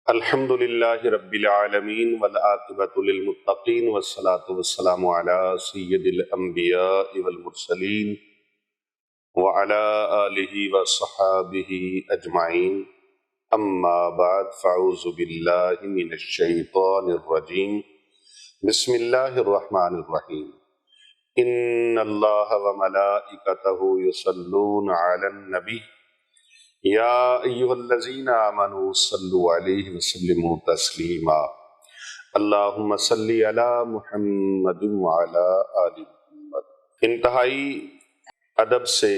الحمد للہ رب العالمین والعاقبۃ للمتقین والصلاة والسلام علی سید الانبیاء والمرسلین وعلی آلہ وصحابہ اجمعین اما بعد فاعوذ باللہ من الشیطان الرجیم بسم اللہ الرحمن الرحیم ان اللہ وملائکتہ یصلون علی النبی یا ایہا الذین آمنوا صلوا علیہ وسلموا تسلیما اللہم صلی علی محمد وعلی آل محمد۔ انتہائی ادب سے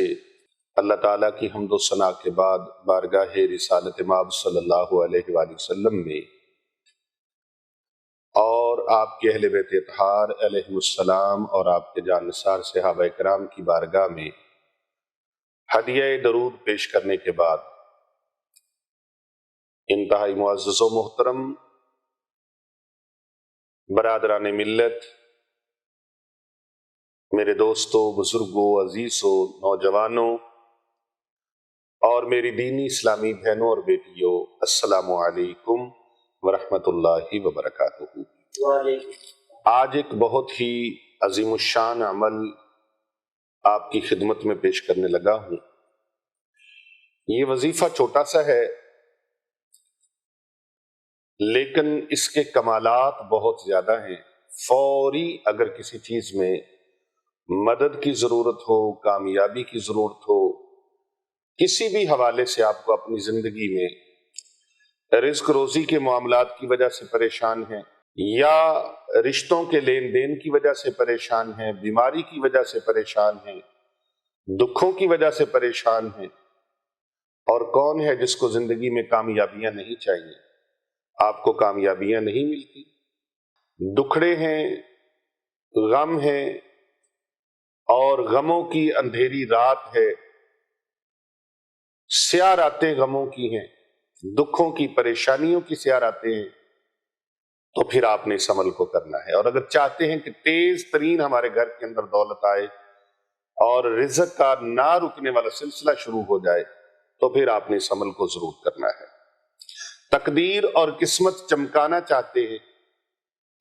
اللہ تعالیٰ کی حمد و ثنا کے بعد بارگاہ رسالت مآب صلی اللہ علیہ وآلہ وسلم میں اور آپ کے اہل بیت اطہار علیہ السلام اور آپ کے جانثار صحابہ کرام کی بارگاہ میں ہدیہ درود پیش کرنے کے بعد انتہائی معزز و محترم برادران ملت، میرے دوستوں، بزرگوں، عزیزوں، نوجوانوں اور میری دینی اسلامی بہنوں اور بیٹیوں، السلام علیکم ورحمۃ اللہ وبرکاتہ۔ آج ایک بہت ہی عظیم الشان عمل آپ کی خدمت میں پیش کرنے لگا ہوں۔ یہ وظیفہ چھوٹا سا ہے لیکن اس کے کمالات بہت زیادہ ہیں۔ فوری اگر کسی چیز میں مدد کی ضرورت ہو، کامیابی کی ضرورت ہو، کسی بھی حوالے سے آپ کو اپنی زندگی میں رزق روزی کے معاملات کی وجہ سے پریشان ہیں یا رشتوں کے لین دین کی وجہ سے پریشان ہیں، بیماری کی وجہ سے پریشان ہیں، دکھوں کی وجہ سے پریشان ہیں، اور کون ہے جس کو زندگی میں کامیابیاں نہیں چاہیے؟ آپ کو کامیابیاں نہیں ملتی، دکھڑے ہیں، غم ہیں، اور غموں کی اندھیری رات ہے، سیاہ راتیں غموں کی ہیں، دکھوں کی، پریشانیوں کی سیاہ راتیں ہیں، تو پھر آپ نے اس عمل کو کرنا ہے۔ اور اگر چاہتے ہیں کہ تیز ترین ہمارے گھر کے اندر دولت آئے اور رزق کا نہ رکنے والا سلسلہ شروع ہو جائے تو پھر آپ نے اس عمل کو ضرور کرنا ہے۔ تقدیر اور قسمت چمکانا چاہتے ہیں،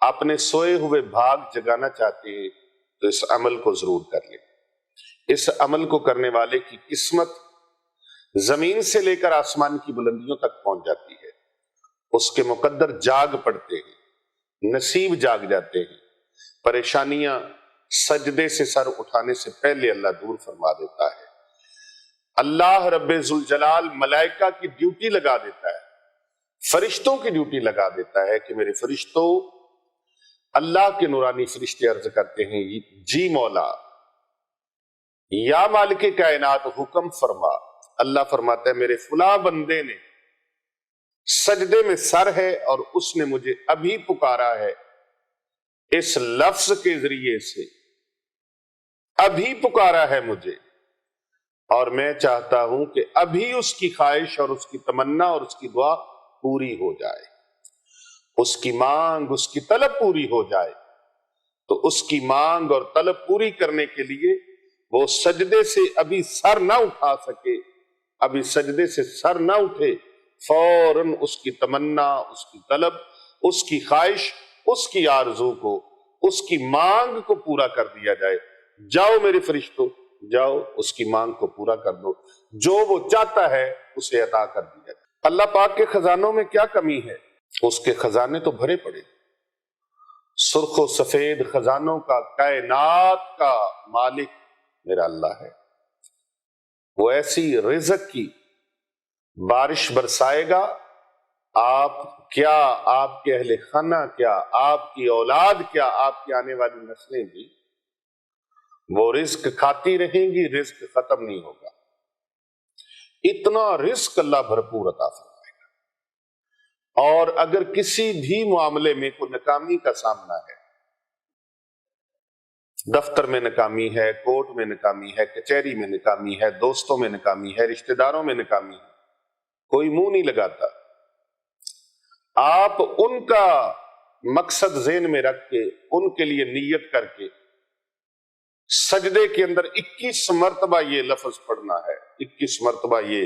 اپنے سوئے ہوئے بھاگ جگانا چاہتے ہیں تو اس عمل کو ضرور کر لیں۔ اس عمل کو کرنے والے کی قسمت زمین سے لے کر آسمان کی بلندیوں تک پہنچ جاتی ہے، اس کے مقدر جاگ پڑتے ہیں، نصیب جاگ جاتے ہیں، پریشانیاں سجدے سے سر اٹھانے سے پہلے اللہ دور فرما دیتا ہے۔ اللہ رب ذوالجلال ملائکہ کی ڈیوٹی لگا دیتا ہے، فرشتوں کی ڈیوٹی لگا دیتا ہے کہ میرے فرشتوں، اللہ کے نورانی فرشتے عرض کرتے ہیں جی مولا، یا مالک کائنات حکم فرما۔ اللہ فرماتا ہے میرے فلاں بندے نے سجدے میں سر ہے اور اس نے مجھے ابھی پکارا ہے، اس لفظ کے ذریعے سے ابھی پکارا ہے مجھے، اور میں چاہتا ہوں کہ ابھی اس کی خواہش اور اس کی تمنا اور اس کی دعا پوری ہو جائے، اس کی مانگ، اس کی طلب پوری ہو جائے۔ تو اس کی مانگ اور طلب پوری کرنے کے لیے وہ سجدے سے ابھی سر نہ اٹھا سکے، ابھی سجدے سے سر نہ اٹھے، فوراً اس کی تمنا، اس کی طلب، اس کی خواہش، اس کی آرزو کو، اس کی مانگ کو پورا کر دیا جائے۔ جاؤ میرے فرشتوں، جاؤ اس کی مانگ کو پورا کر دو، جو وہ چاہتا ہے اسے عطا کر دیا جائے۔ اللہ پاک کے خزانوں میں کیا کمی ہے؟ اس کے خزانے تو بھرے پڑے، سرخ و سفید خزانوں کا، کائنات کا مالک میرا اللہ ہے۔ وہ ایسی رزق کی بارش برسائے گا، آپ کیا، آپ کے اہل خانہ کیا، آپ کی اولاد کیا، آپ کی آنے والی نسلیں بھی وہ رزق کھاتی رہیں گی، رزق ختم نہیں ہوگا۔ اتنا رزق اللہ بھرپور عطا فرمائے گا۔ اور اگر کسی بھی معاملے میں کوئی ناکامی کا سامنا ہے، دفتر میں ناکامی ہے، کورٹ میں ناکامی ہے، کچہری میں ناکامی ہے، دوستوں میں ناکامی ہے، رشتہ داروں میں ناکامی ہے، کوئی منہ نہیں لگاتا، آپ ان کا مقصد ذہن میں رکھ کے، ان کے لیے نیت کر کے سجدے کے اندر 21 مرتبہ یہ لفظ پڑھنا ہے، 21 مرتبہ یہ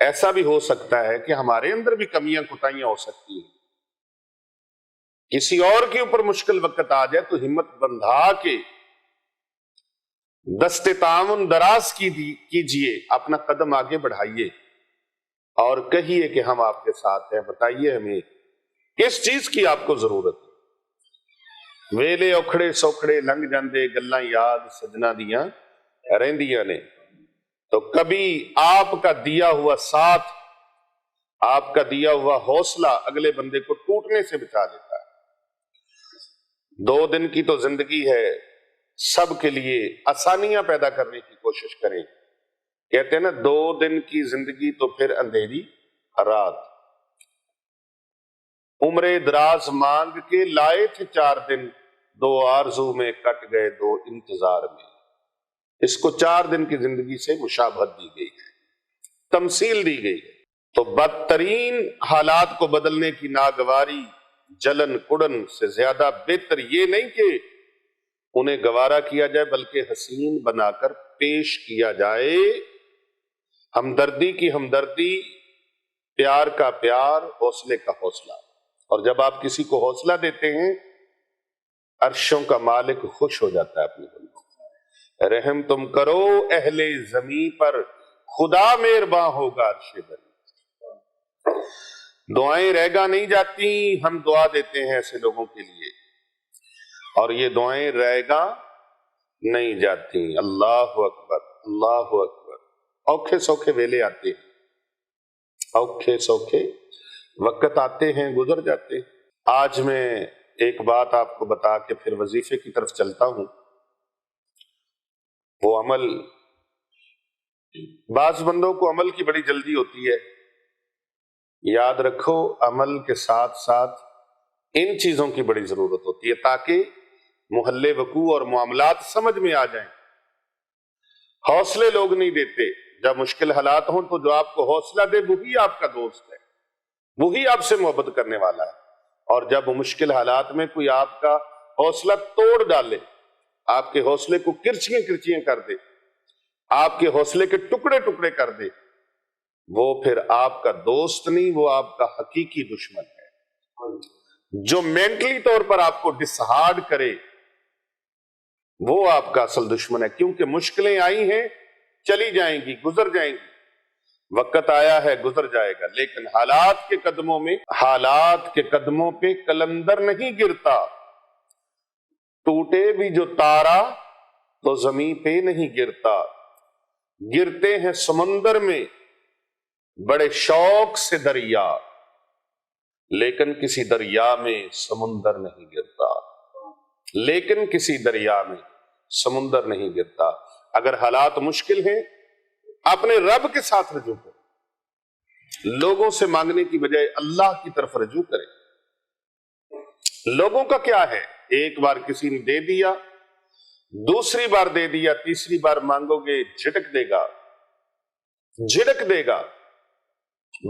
ایسا بھی ہو سکتا ہے کہ ہمارے اندر بھی کمیاں کوتاہیاں ہو سکتی ہیں، کسی اور کے اوپر مشکل وقت آ جائے تو ہمت بندھا کے دست تعاون دراز کیجئے، اپنا قدم آگے بڑھائیے اور کہیے کہ ہم آپ کے ساتھ ہیں، بتائیے ہمیں کس چیز کی آپ کو ضرورت ہے۔ ویلے اوکھڑے سوکھڑے لنگ جاندے، گلاں یاد سجنا دیاں رہندیاں نے، تو کبھی آپ کا دیا ہوا ساتھ، آپ کا دیا ہوا حوصلہ اگلے بندے کو ٹوٹنے سے بچا لیتا ہے۔ 2 دن کی تو زندگی ہے، سب کے لیے آسانیاں پیدا کرنے کی کوشش کریں۔ کہتے ہیں نا 2 دن کی زندگی تو پھر اندھیری رات۔ عمر دراز مانگ کے لائے تھے 4 دن، 2 آرزو میں کٹ گئے 2 انتظار میں۔ اس کو 4 دن کی زندگی سے مشابہت دی گئی ہے، تمثیل دی گئی ہے۔ تو بدترین حالات کو بدلنے کی ناگواری، جلن کڑن سے زیادہ بہتر یہ نہیں کہ انہیں گوارا کیا جائے بلکہ حسین بنا کر پیش کیا جائے۔ ہمدردی کی ہمدردی، پیار کا پیار، حوصلے کا حوصلہ۔ اور جب آپ کسی کو حوصلہ دیتے ہیں، عرشوں کا مالک خوش ہو جاتا ہے اپنے بندوں۔ رحم تم کرو اہل زمین پر، خدا مہرباں ہوگا عرش بری۔ دعائیں رہ گا نہیں جاتی، ہم دعا دیتے ہیں ایسے لوگوں کے لیے، اور یہ دعائیں رہ گا نہیں جاتی۔ اللہ اکبر، اللہ اکبر۔ اوکھے سوکھے ویلے آتے ہیں، اوکھے سوکھے وقت آتے ہیں، گزر جاتے ہیں۔ آج میں ایک بات آپ کو بتا کے پھر وظیفے کی طرف چلتا ہوں۔ وہ عمل، بعض بندوں کو عمل کی بڑی جلدی ہوتی ہے، یاد رکھو عمل کے ساتھ ساتھ ان چیزوں کی بڑی ضرورت ہوتی ہے تاکہ محل وقوع اور معاملات سمجھ میں آ جائیں۔ حوصلے لوگ نہیں دیتے، جب مشکل حالات ہوں تو جو آپ کو حوصلہ دے وہی آپ کا دوست ہے، وہی آپ سے محبت کرنے والا ہے، اور جب مشکل حالات میں کوئی آپ کا حوصلہ توڑ ڈالے، آپ کے حوصلے کو کرچیاں کرچیاں کر دے، آپ کے حوصلے کے ٹکڑے ٹکڑے کر دے، وہ پھر آپ کا دوست نہیں، وہ آپ کا حقیقی دشمن ہے۔ جو مینٹلی طور پر آپ کو ڈسہارڈ کرے وہ آپ کا اصل دشمن ہے، کیونکہ مشکلیں آئی ہیں، چلی جائیں گی، گزر جائیں گی، وقت آیا ہے گزر جائے گا، لیکن حالات کے قدموں پہ قلندر نہیں گرتا، ٹوٹے بھی جو تارا تو زمین پہ نہیں گرتا، گرتے ہیں سمندر میں بڑے شوق سے دریا، لیکن کسی دریا میں سمندر نہیں گرتا، لیکن کسی دریا میں سمندر نہیں گرتا۔ اگر حالات مشکل ہیں، اپنے رب کے ساتھ رجوع کریں، لوگوں سے مانگنے کی بجائے اللہ کی طرف رجوع کریں۔ لوگوں کا کیا ہے، ایک بار کسی نے دے دیا، دوسری بار دے دیا، تیسری بار مانگو گے جھٹک دے گا،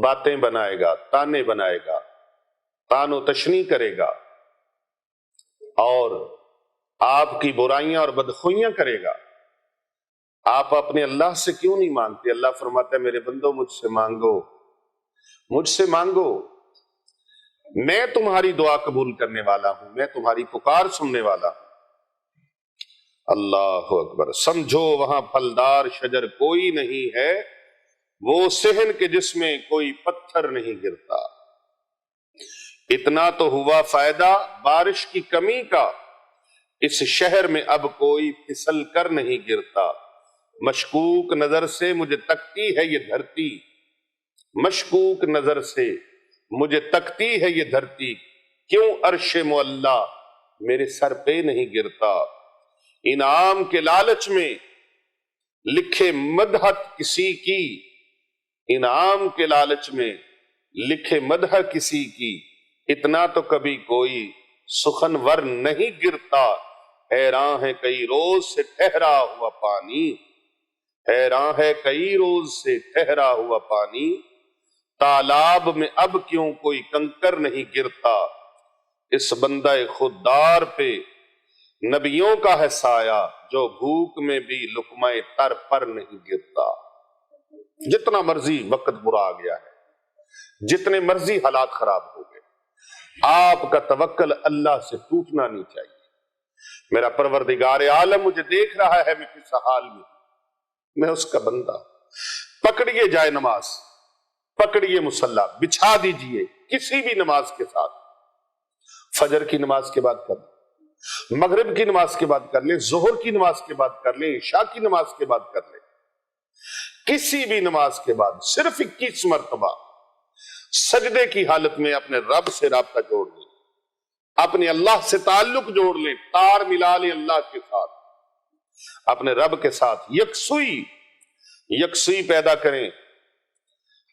باتیں بنائے گا، تانے بنائے گا، تان و تشنیع کرے گا، اور آپ کی برائیاں اور بدخوئیاں کرے گا۔ آپ اپنے اللہ سے کیوں نہیں مانگتے؟ اللہ فرماتا ہے میرے بندو مجھ سے مانگو، میں تمہاری دعا قبول کرنے والا ہوں، میں تمہاری پکار سننے والا ہوں۔ اللہ اکبر۔ سمجھو وہاں پھلدار شجر کوئی نہیں ہے، وہ صحن کے جس میں کوئی پتھر نہیں گرتا۔ اتنا تو ہوا فائدہ بارش کی کمی کا، اس شہر میں اب کوئی پھسل کر نہیں گرتا۔ مشکوک نظر سے مجھے تکتی ہے یہ دھرتی، مشکوک نظر سے مجھے تکتی ہے یہ دھرتی، کیوں عرش معلا میرے سر پہ نہیں گرتا۔ انعام کے لالچ میں لکھے مدحت کسی کی، انعام کے لالچ میں لکھے مدح کسی کی، اتنا تو کبھی کوئی سخنور نہیں گرتا۔ حیران ہے کئی روز سے ٹھہرا ہوا پانی، حیران ہے کئی روز سے ٹھہرا ہوا پانی، تالاب میں اب کیوں کوئی کنکر نہیں گرتا۔ اس بندہ خوددار پہ نبیوں کا ہے سایہ، جو بھوک میں بھی لقمہ تر پر نہیں گرتا۔ جتنا مرضی وقت برا آ گیا ہے، جتنے مرضی حالات خراب ہو گئے، آپ کا توکل اللہ سے ٹوٹنا نہیں چاہیے۔ میرا پروردگار عالم مجھے دیکھ رہا ہے میں کس حال میں ہوں، میں اس کا بندہ۔ پکڑیے جائے نماز، پکڑیے مصلی، بچھا دیجئے کسی بھی نماز کے ساتھ، فجر کی نماز کے بعد کر لیں، مغرب کی نماز کے بعد کر لیں، ظہر کی نماز کے بعد کر لیں، عشاء کی نماز کے بعد کر لیں، کسی بھی نماز کے بعد صرف 21 مرتبہ سجدے کی حالت میں اپنے رب سے رابطہ جوڑ لیں، اپنے اللہ سے تعلق جوڑ لیں، تار ملا لیں اللہ کے ساتھ، اپنے رب کے ساتھ یکسوئی پیدا کریں۔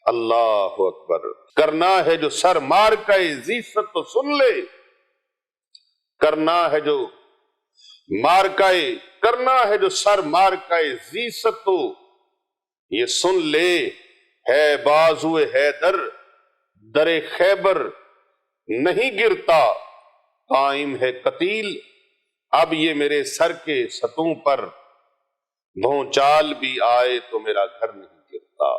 اللہ اکبر۔ کرنا ہے جو سر مار کا عزت تو سن لے، کرنا ہے جو سر مار کا عزت تو یہ سن لے، ہے بازو حیدر در خیبر نہیں گرتا، قائم ہے قتیل اب یہ میرے سر کے ستون پر، بھونچال بھی آئے تو میرا گھر نہیں گرتا،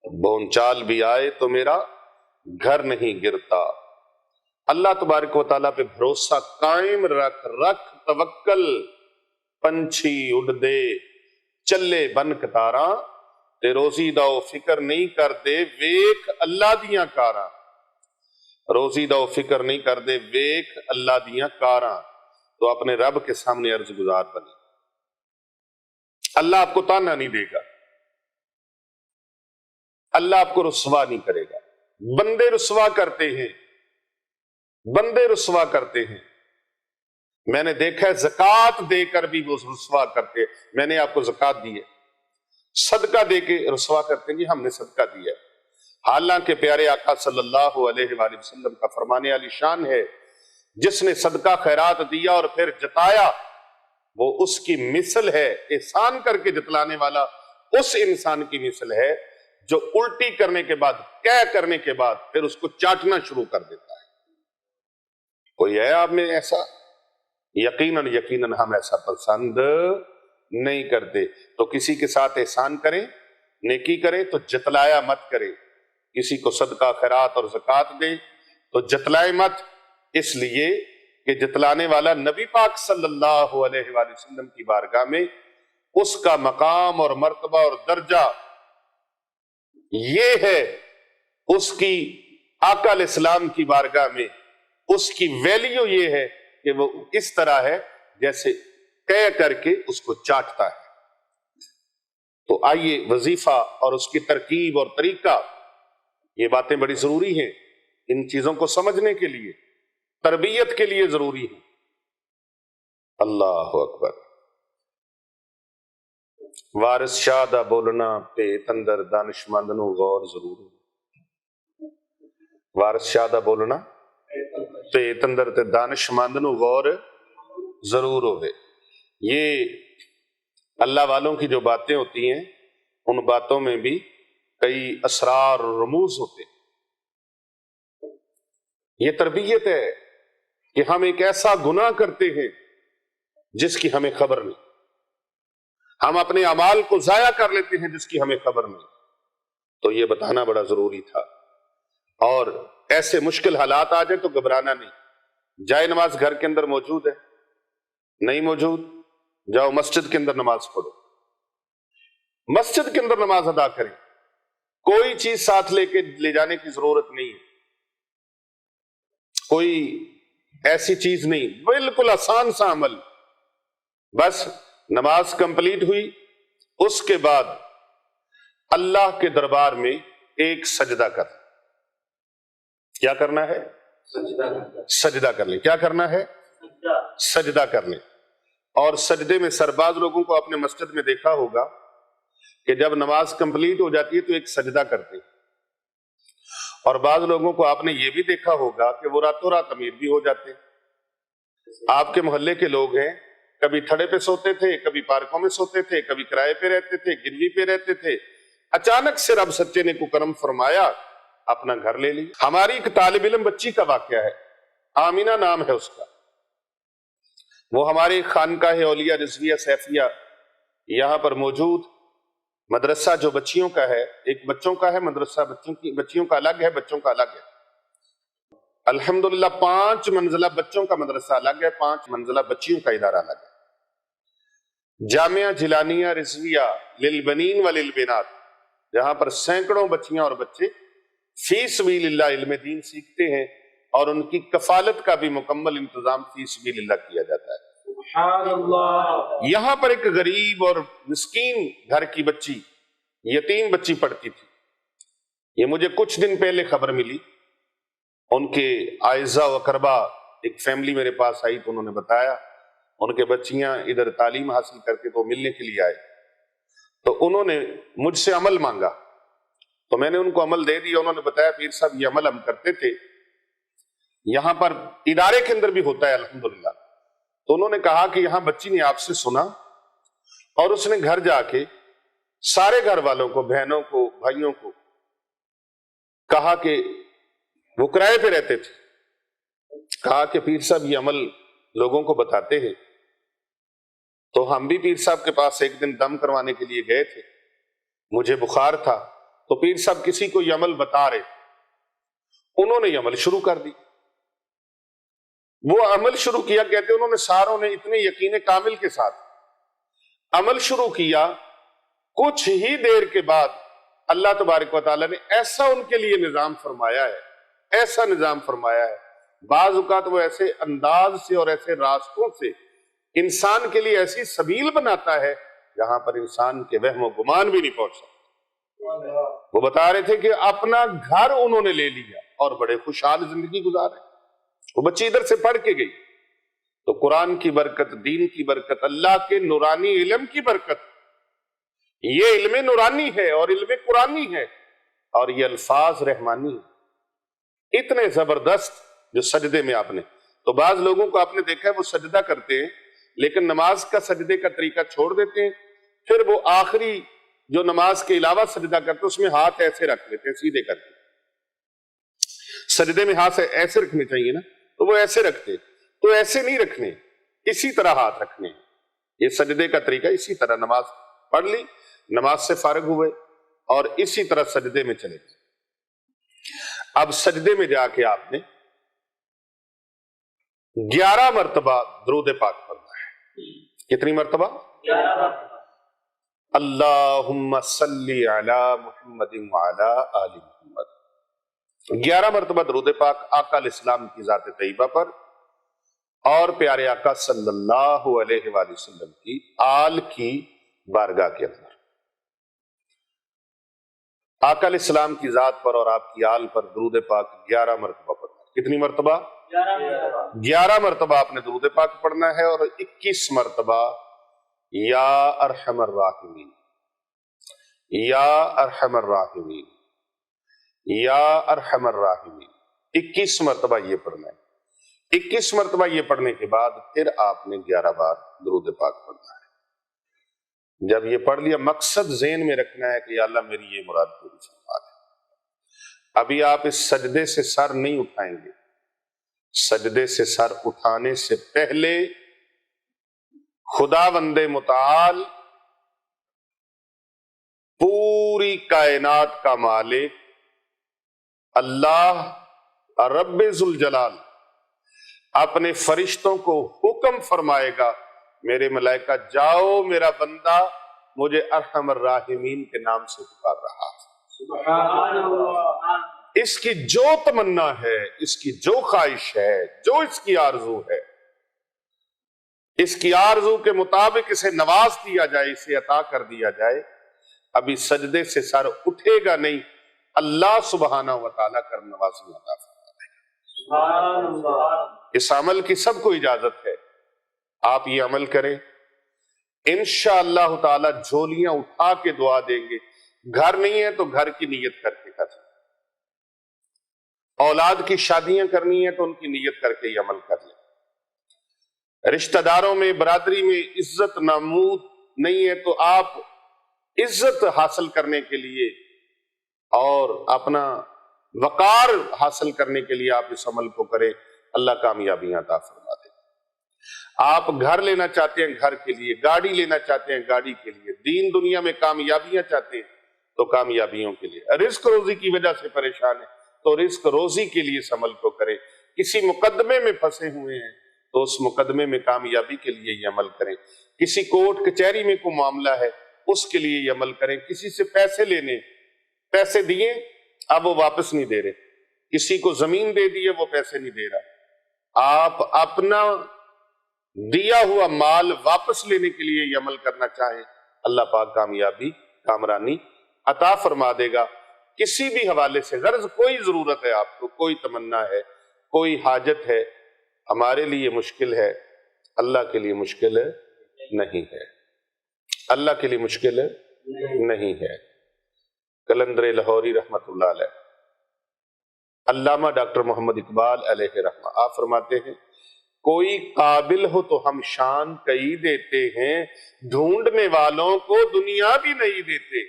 بھونچال بھی آئے تو میرا گھر نہیں گرتا۔ اللہ تبارک و تعالیٰ پہ بھروسہ قائم رکھ توکل، پنچھی اڑ دے چلے بن کتاراں، تے روزی دا فکر نہیں کر دے ویکھ اللہ دیاں کاراں، روزی دا فکر نہیں کر دے ویکھ اللہ دیاں کاراں۔ تو اپنے رب کے سامنے عرض گزار بنے، اللہ آپ کو تانا نہیں دے گا، اللہ آپ کو رسوا نہیں کرے گا۔ بندے رسوا کرتے ہیں، میں نے دیکھا ہے زکوٰۃ دے کر بھی وہ رسوا کرتے، میں نے آپ کو زکوٰۃ دی ہے، صدقہ دے کے رسوا کرتے ہیں ہم نے صدقہ دیا ہے، حالانکہ پیارے آقا صلی اللہ علیہ وآلہ وسلم کا فرمانے علی شان ہے، جس نے صدقہ خیرات دیا اور پھر جتایا وہ اس کی مثل ہے، احسان کر کے جتلانے والا اس انسان کی مثل ہے جو الٹی کرنے کے بعد، کرنے کے بعد پھر اس کو چاٹنا شروع کر دیتا ہے۔ کوئی ہے آپ میں ایسا؟ یقیناً ہم ایسا پسند نہیں کرتے۔ تو کسی کے ساتھ احسان کریں، نیکی کریں تو جتلایا مت کریں، کسی کو صدقہ خیرات اور زکوٰۃ دیں تو جتلائے مت، اس لیے کہ جتلانے والا نبی پاک صلی اللہ علیہ وآلہ وسلم کی بارگاہ میں اس کا مقام اور مرتبہ اور درجہ یہ ہے، اس کی آقا علیہ السلام کی بارگاہ میں اس کی ویلیو یہ ہے کہ وہ اس طرح ہے جیسے کر کے اس کو چاٹتا ہے۔ تو آئیے وظیفہ اور اس کی ترکیب اور طریقہ، یہ باتیں بڑی ضروری ہیں، ان چیزوں کو سمجھنے کے لیے، تربیت کے لیے ضروری ہے۔ اللہ اکبر۔ وارث شاہ دا بولنا پیت اندر دانشمند نو غور ضرور ہو، وارث شاہ دا بولنا پیت اندر تے دانشمند نو غور ضرور ہوئے۔ یہ اللہ والوں کی جو باتیں ہوتی ہیں ان باتوں میں بھی کئی اسرار اور رموز ہوتے ہیں۔ یہ تربیت ہے کہ ہم ایک ایسا گناہ کرتے ہیں جس کی ہمیں خبر نہیں، ہم اپنے اعمال کو ضائع کر لیتے ہیں جس کی ہمیں خبر نہیں، تو یہ بتانا بڑا ضروری تھا۔ اور ایسے مشکل حالات آ جائیں تو گھبرانا نہیں، جائے نماز گھر کے اندر موجود ہے، نہیں موجود جاؤ مسجد کے اندر نماز پڑھو، مسجد کے اندر نماز ادا کریں، کوئی چیز ساتھ لے جانے کی ضرورت نہیں ہے، کوئی ایسی چیز نہیں، بالکل آسان سا عمل، بس نماز کمپلیٹ ہوئی، اس کے بعد اللہ کے دربار میں ایک سجدہ کر، کیا کرنا ہے؟ سجدہ کر لیں۔ کیا کرنا ہے؟ سجدہ کر لیں۔ اور سجدے میں سرباز لوگوں کو اپنے مسجد میں دیکھا ہوگا کہ جب نماز کمپلیٹ ہو جاتی ہے تو ایک سجدہ کرتے ہیں، اور بعض لوگوں کو آپ نے یہ بھی دیکھا ہوگا کہ وہ راتوں رات امیر بھی ہو جاتے ہیں۔ آپ کے محلے کے لوگ ہیں، کبھی تھڑے پہ سوتے تھے، کبھی پارکوں میں سوتے تھے، کبھی کرائے پہ رہتے تھے، گروی پہ رہتے تھے، اچانک سے رب سچے نے کو کرم فرمایا، اپنا گھر لے لی۔ ہماری ایک طالب علم بچی کا واقعہ ہے، آمینہ نام ہے اس کا، وہ ہماری خانقاہ اولیاء رضویہ سیفیہ یہاں پر موجود مدرسہ جو بچیوں کا ہے، ایک بچوں کا ہے مدرسہ، بچیوں کا الگ ہے، بچوں کا الگ ہے۔ الحمدللہ 5 منزلہ بچوں کا مدرسہ الگ ہے، 5 منزلہ بچیوں کا ادارہ الگ ہے۔ جامعہ جیلانیہ رضویہ للبنین وللبنات، جہاں پر سینکڑوں بچیاں اور بچے فی سبیل اللہ علم دین سیکھتے ہیں، اور ان کی کفالت کا بھی مکمل انتظام فی سبیل اللہ کیا جاتا ہے۔ سبحان اللہ۔ یہاں پر ایک غریب اور مسکین گھر کی بچی، یتیم بچی پڑھتی تھی۔ یہ مجھے کچھ دن پہلے خبر ملی، ان کے اعزا و اقربا ایک فیملی میرے پاس آئی تو انہوں نے بتایا ان کے بچیاں ادھر تعلیم حاصل کر کے تو ملنے کے لیے آئے، تو انہوں نے مجھ سے عمل مانگا، تو میں نے ان کو عمل دے دیا۔ انہوں نے بتایا پیر صاحب یہ عمل ہم کرتے تھے، یہاں پر ادارے کے اندر بھی ہوتا ہے الحمدللہ۔ تو انہوں نے کہا کہ یہاں بچی نے آپ سے سنا اور اس نے گھر جا کے سارے گھر والوں کو، بہنوں کو، بھائیوں کو کہا کہ وہ کرائے پہ رہتے تھے، کہا کہ پیر صاحب یہ عمل لوگوں کو بتاتے ہیں۔ تو ہم بھی پیر صاحب کے پاس ایک دن دم کروانے کے لیے گئے تھے، مجھے بخار تھا، تو پیر صاحب کسی کو یہ عمل بتا رہے، انہوں نے یہ عمل شروع کر دی۔ وہ عمل شروع کیا، کہتے انہوں نے ساروں نے اتنے یقین کامل کے ساتھ عمل شروع کیا، کچھ ہی دیر کے بعد اللہ تبارک و تعالیٰ نے ایسا ان کے لیے نظام فرمایا ہے، ایسا نظام فرمایا ہے۔ بعض اوقات وہ ایسے انداز سے اور ایسے راستوں سے انسان کے لیے ایسی سبیل بناتا ہے جہاں پر انسان کے وہم و گمان بھی نہیں پہنچ سکتا۔ وہ بتا رہے تھے کہ اپنا گھر انہوں نے لے لیا اور بڑے خوشحال زندگی گزارے۔ وہ بچی ادھر سے پڑھ کے گئی تو قرآن کی برکت، دین کی برکت، اللہ کے نورانی علم کی برکت، یہ علم نورانی ہے اور علم قرآنی ہے، اور یہ الفاظ رحمانی ہے، اتنے زبردست جو سجدے میں آپ نے، تو بعض لوگوں کو آپ نے دیکھا ہے وہ سجدہ کرتے ہیں لیکن نماز کا سجدے کا طریقہ چھوڑ دیتے ہیں، پھر وہ آخری جو نماز کے علاوہ سجدہ کرتے اس میں ہاتھ ایسے رکھ لیتے ہیں سیدھے کر کے۔ سجدے میں ہاتھ ایسے رکھنے چاہیے نا، تو وہ ایسے رکھتے، تو ایسے نہیں رکھنے، اسی طرح ہاتھ رکھنے۔ یہ سجدے کا طریقہ، اسی طرح نماز پڑھ لی، نماز سے فارغ ہوئے اور اسی طرح سجدے میں چلے گئے۔ اب سجدے میں جا کے آپ نے 11 مرتبہ درود پاک پڑھنا ہے۔ کتنی مرتبہ؟ 11 مرتبہ۔ اللہم صلی علی محمد وعلی آل محمد، 11 مرتبہ درود پاک آقا علیہ السلام کی ذات طیبہ پر اور پیارے آقا صلی اللہ علیہ وآلہ وسلم کی آل کی بارگاہ کے اندر۔ آقا علیہ السلام کی ذات پر اور آپ کی آل پر درود پاک 11 مرتبہ پڑھنا۔ کتنی مرتبہ؟ 11 مرتبہ آپ نے درود پاک پڑھنا ہے، اور 21 مرتبہ یا ارحم الراحمین، یا ارحم الراحمین، یا ارحم الراحمین، 21 مرتبہ یہ پڑھنا ہے۔ 21 مرتبہ یہ پڑھنے کے بعد پھر آپ نے 11 بار درود پاک پڑھنا ہے۔ جب یہ پڑھ لیا، مقصد ذہن میں رکھنا ہے کہ یا اللہ میری یہ مراد پوری فرما دے۔ ابھی آپ اس سجدے سے سر نہیں اٹھائیں گے، سجدے سے سر اٹھانے سے پہلے خداوند متعال، پوری کائنات کا مالک اللہ رب ذوالجلال اپنے فرشتوں کو حکم فرمائے گا، میرے ملائکہ جاؤ، میرا بندہ مجھے ارحم الراحمین کے نام سے پکار رہا ہے۔ سبحان اللہ۔ اس کی جو تمنا ہے، اس کی جو خواہش ہے، جو اس کی آرزو ہے، اس کی آرزو کے مطابق اسے نواز دیا جائے، اسے عطا کر دیا جائے۔ ابھی سجدے سے سر اٹھے گا نہیں، اللہ سبحانہ و تعالیٰ کر نوازی عطا فرما دے گا۔ سبحان اللہ۔ اس عمل کی سب کو اجازت ہے، آپ یہ عمل کریں، انشاءاللہ تعالیٰ جھولیاں اٹھا کے دعا دیں گے۔ گھر نہیں ہے تو گھر کی نیت کر کے کر سکتے، اولاد کی شادیاں کرنی ہے تو ان کی نیت کر کے یہ عمل کر لیں۔ رشتہ داروں میں، برادری میں عزت نمود نہیں ہے تو آپ عزت حاصل کرنے کے لیے اور اپنا وقار حاصل کرنے کے لیے آپ اس عمل کو کریں، اللہ کامیابیاں عطا فرما دے۔ آپ گھر لینا چاہتے ہیں گھر کے لیے، گاڑی لینا چاہتے ہیں گاڑی کے لیے، دین دنیا میں کامیابیاں چاہتے ہیں تو کامیابیوں کے لیے، رزق روزی کی وجہ سے پریشان ہے تو رزق روزی کے لیے اس عمل کو کریں، کسی مقدمے میں پھنسے ہوئے ہیں تو اس مقدمے میں کامیابی کے لیے یہ عمل کریں، کسی کورٹ کچہری میں کوئی معاملہ ہے اس کے لیے یہ عمل کریں، کسی سے پیسے لینے، پیسے دیے اب وہ واپس نہیں دے رہے، کسی کو زمین دے دیے وہ پیسے نہیں دے رہا، آپ اپنا دیا ہوا مال واپس لینے کے لیے یہ عمل کرنا چاہیں، اللہ پاک کامیابی کامرانی عطا فرما دے گا۔ کسی بھی حوالے سے غرض کوئی ضرورت ہے آپ کو، کوئی تمنا ہے، کوئی حاجت ہے، ہمارے لیے مشکل ہے، اللہ کے لیے مشکل نہیں ہے، اللہ کے لیے مشکل نہیں ہے۔ قلندر لاہوری رحمت اللہ علیہ، علامہ ڈاکٹر محمد اقبال علیہ رحمہ، آپ فرماتے ہیں کوئی قابل ہو تو ہم شان کئی دیتے ہیں، ڈھونڈنے والوں کو دنیا بھی نہیں دیتے،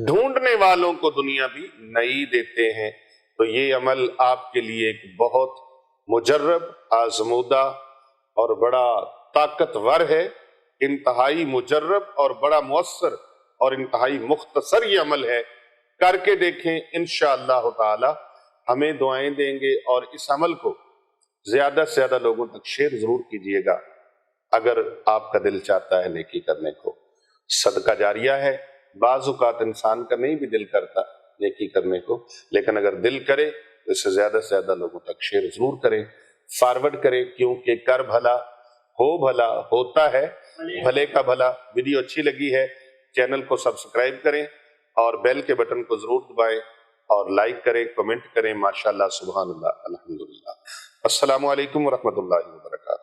ڈھونڈنے والوں کو دنیا بھی نہیں دیتے ہیں۔ تو یہ عمل آپ کے لیے ایک بہت مجرب، آزمودہ اور بڑا طاقتور ہے، انتہائی مجرب اور بڑا مؤثر اور انتہائی مختصر یہ عمل ہے، کر کے دیکھیں انشاءاللہ تعالی ہمیں دعائیں دیں گے، اور اس عمل کو زیادہ سے زیادہ لوگوں تک شیئر ضرور کیجئے گا اگر آپ کا دل چاہتا ہے نیکی کرنے کو۔ صدقہ جاریہ ہے، بعض اوقات انسان کا نہیں بھی دل کرتا نیکی کرنے کو، لیکن اگر دل کرے تو اسے زیادہ سے زیادہ لوگوں تک شیئر ضرور کریں، فارورڈ کریں، کیونکہ کر بھلا ہو بھلا ہوتا ہے بھلے کا بھلا۔ ویڈیو اچھی لگی ہے چینل کو سبسکرائب کریں اور بیل کے بٹن کو ضرور دبائیں اور لائک کریں، کمنٹ کریں۔ ماشاءاللہ، سبحان اللہ، الحمدللہ۔ السلام علیکم ورحمۃ اللہ وبرکاتہ۔